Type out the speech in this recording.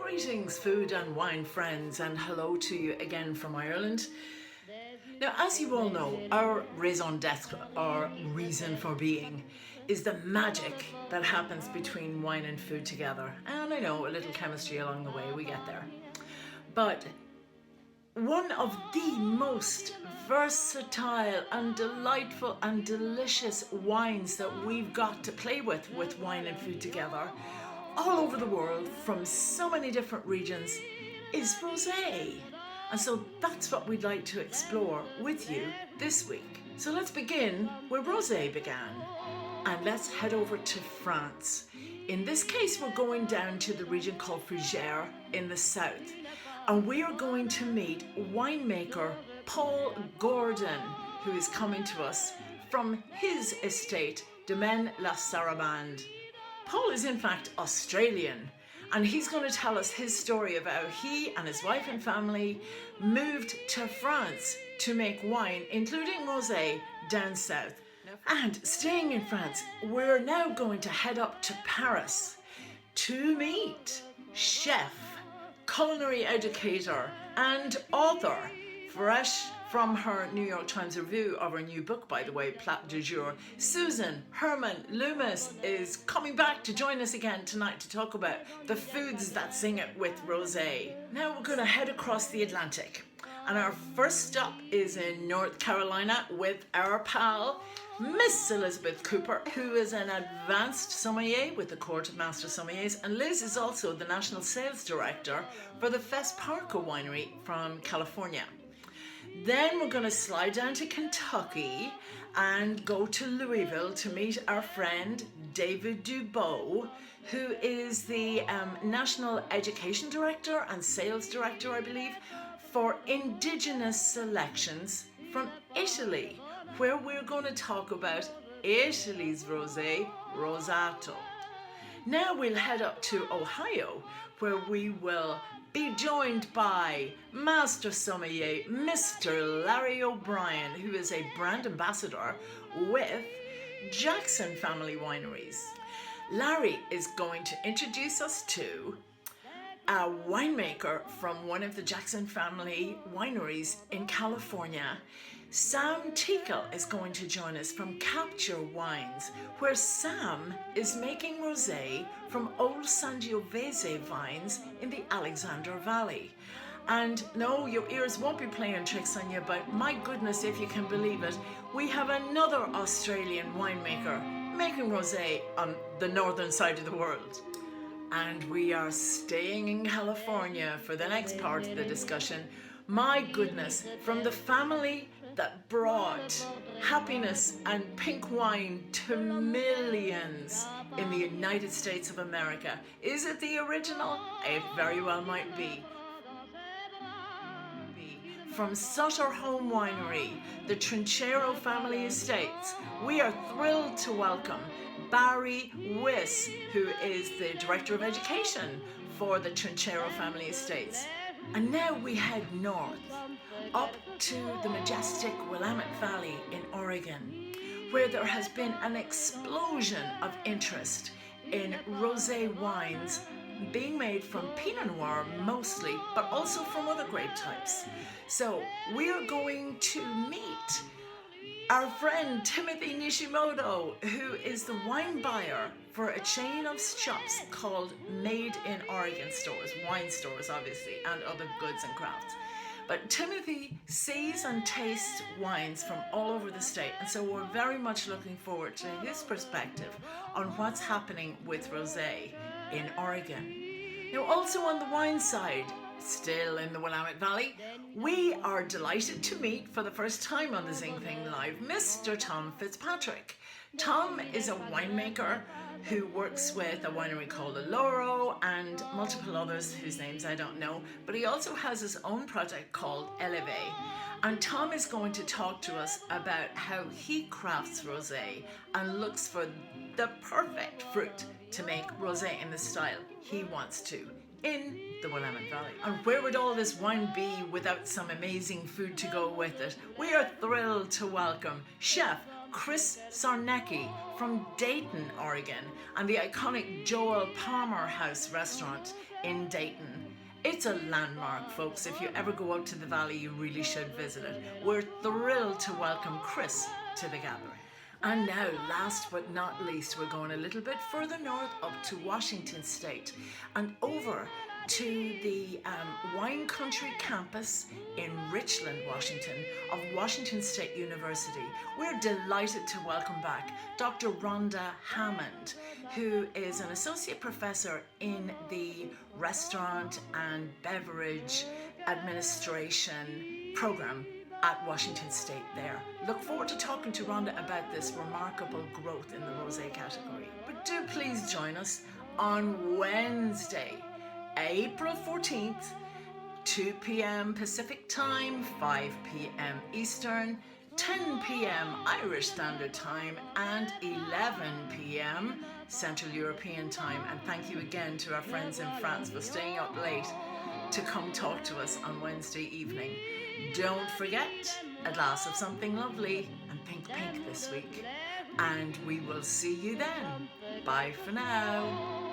Greetings, food and wine friends, and hello to you again from Ireland. Now, as you all know, our raison d'etre, our reason for being, is the magic that happens between wine and food together. And I know, a little chemistry along the way, we get there. But one of the most versatile and delightful and delicious wines that we've got to play with wine and food together, all over the world from so many different regions, is rosé. And so that's what we'd like to explore with you this week. So let's begin where rosé began, and let's head over to France. In this case, we're going down to the region called Fougères in the south, and we are going to meet winemaker Paul Gordon, who is coming to us from his estate, Domaine La Sarabande. Paul is in fact Australian, and he's going to tell us his story of how he and his wife and family moved to France to make wine, including rosé, down south. And staying in France, we're now going to head up to Paris to meet chef, culinary educator and author, fresh from her New York Times review of her new book, by the way, Plat du Jour, Susan Herman Loomis is coming back to join us again tonight to talk about the foods that sing it with rosé. Now we're going to head across the Atlantic, and our first stop is in North Carolina with our pal, Miss Elizabeth Cooper, who is an advanced sommelier with the Court of Master Sommeliers, and Liz is also the National Sales Director for the Fess Parker Winery from California. Then we're going to slide down to Kentucky and go to Louisville to meet our friend David Dubois, who is the National Education Director and Sales Director, I believe, for Indigenous Selections from Italy, where we're going to talk about Italy's rosé, Rosato. Now we'll head up to Ohio, where we will be joined by Master Sommelier Mr. Larry O'Brien, who is a brand ambassador with Jackson Family Wineries. Larry is going to introduce us to a winemaker from one of the Jackson Family Wineries in California. Sam Tickle is going to join us from Capture Wines, where Sam is making rosé from old Sangiovese vines in the Alexander Valley. And no, your ears won't be playing tricks on you, but my goodness, if you can believe it, we have another Australian winemaker making rosé on the northern side of the world. And we are staying in California for the next part of the discussion. My goodness, from the family that brought happiness and pink wine to millions in the United States of America. Is it the original? It very well might be. From Sutter Home Winery, the Trinchero Family Estates, we are thrilled to welcome Barry Wiss, who is the Director of Education for the Trinchero Family Estates. And now we head north, up to the majestic Willamette Valley in Oregon, where there has been an explosion of interest in rosé wines being made from Pinot Noir mostly, but also from other grape types. So we are going to meet our friend Timothy Nishimoto, who is the wine buyer for a chain of shops called Made in Oregon stores, wine stores obviously, and other goods and crafts. But Timothy sees and tastes wines from all over the state, and so we're very much looking forward to his perspective on what's happening with rosé in Oregon. Now, also on the wine side, still in the Willamette Valley, we are delighted to meet for the first time on the Zing Thing Live, Mr. Tom Fitzpatrick. Tom is a winemaker who works with a winery called Aloro and multiple others whose names I don't know, but he also has his own project called Eleve. And Tom is going to talk to us about how he crafts rosé and looks for the perfect fruit to make rosé in the style he wants to in the Willamette Valley. And where would all this wine be without some amazing food to go with it? We are thrilled to welcome Chef Chris Sarnecki from Dayton, Oregon, and the iconic Joel Palmer House restaurant in Dayton. It's a landmark, folks. If you ever go out to the valley, you really should visit it. We're thrilled to welcome Chris to the gathering. And now, last but not least, we're going a little bit further north up to Washington State and over to the Wine Country campus in Richland, Washington of Washington State University. We're delighted to welcome back Dr. Rhonda Hammond, who is an associate professor in the restaurant and beverage administration program at Washington State there. Look forward to talking to Rhonda about this remarkable growth in the Rosé category. But do please join us on Wednesday, April 14th, 2 p.m. Pacific Time, 5 p.m. Eastern, 10 p.m. Irish Standard Time, and 11 p.m. Central European Time. And thank you again to our friends in France for staying up late to come talk to us on Wednesday evening. Don't forget a glass of something lovely and pink this week. And we will see you then. Bye for now.